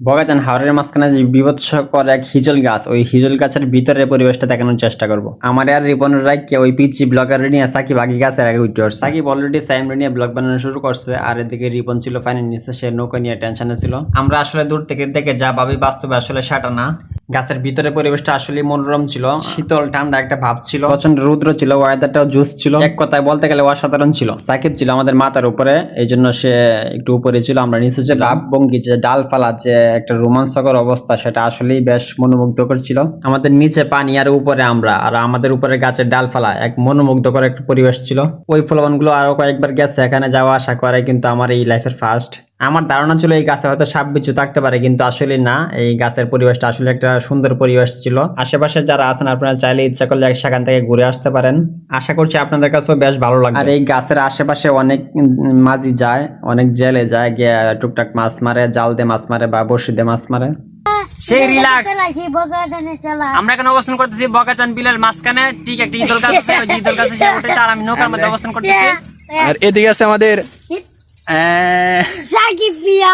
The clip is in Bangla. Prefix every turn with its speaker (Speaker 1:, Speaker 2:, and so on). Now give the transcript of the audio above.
Speaker 1: বগাজান হাওরের মাঝখানে যে বিভৎসকর এক হিজল গাছ, ওই হিজল গাছের ভিতরের পরিবেশটা দেখানোর চেষ্টা করব। আমার আর রিপনের রাইকে ওই পিচি ব্লগার নিয়ে সাকিব আগে গাছের আগে উঠে আসছে। সাকিব অলরেডি সাইম নিয়ে ব্লগ বানানো শুরু করছে, আর এদিকে রিপন ছিল ফাইনাল নিচে, সে নৌকা নিয়ে টেনশনে ছিল। আমরা আসলে দূর থেকে দেখে যা ভাবি, বাস্তবে আসলে সেটা না। গাছের ভিতরে পরিবেশটা আসলে মনোরম ছিল, শীতল ঠান্ডা একটা ভাব ছিল, প্রচন্ড রৌদ্র ছিল, ওয়েদারটাও জুস ছিল, এক কথায় বলতে গেলে অসাধারণ ছিল। সাকিব ছিল আমাদের মাথার উপরে, এই জন্য সে একটু উপরে ছিল, আমরা নিচে যে ভাব ভঙ্গি, যে ডালপালা, যে একটা রোমাঞ্চকর অবস্থা, সেটা আসলেই বেশ মনোমুগ্ধকর ছিল। আমাদের নিচে পানি আর উপরে আমরা, আর আমাদের উপরে গাছের ডালপালা, এক মনোমুগ্ধকর একটা পরিবেশ ছিল। ওই ফলবন গুলো আরো কয়েকবার গেছে, এখানে যাওয়া আসা করে, কিন্তু আমার এই লাইফের ফার্স্ট। আমার ধারণা ছিল এই গাছে হয়তো সাপ বিচ্ছু থাকতে পারে, কিন্তু আসলে না। এই গাছের পরিবেশটা আসলে একটা সুন্দর পরিবেশ ছিল। আশেপাশে যারা আছেন, আপনারা চাইলে ইচ্ছা করলে সেখান থেকে ঘুরে আসতে পারেন। আশা করছি আপনাদের কাছেও বেশ ভালো লাগবে। আর এই গাছের আশেপাশে অনেক মাঝি যায়, অনেক জেলে যায়, গিয়ে টুকটাক মাছ মারে, জাল দিয়ে মাছ মারে বা বড়শি দিয়ে মাছ মারে। সেই রিল্যাক্স। আমরা এখন অবস্থান করতেছি বগাজান বিলের মাঝখানে, ঠিক একটা ইদল গাছ আছে, ওই ইদল গাছে সে উঠেছে, আর আমি নৌকার মধ্যে অবস্থান করতেছি।
Speaker 2: আর এদিকে আছে আমাদের
Speaker 3: সাকিব পিয়া।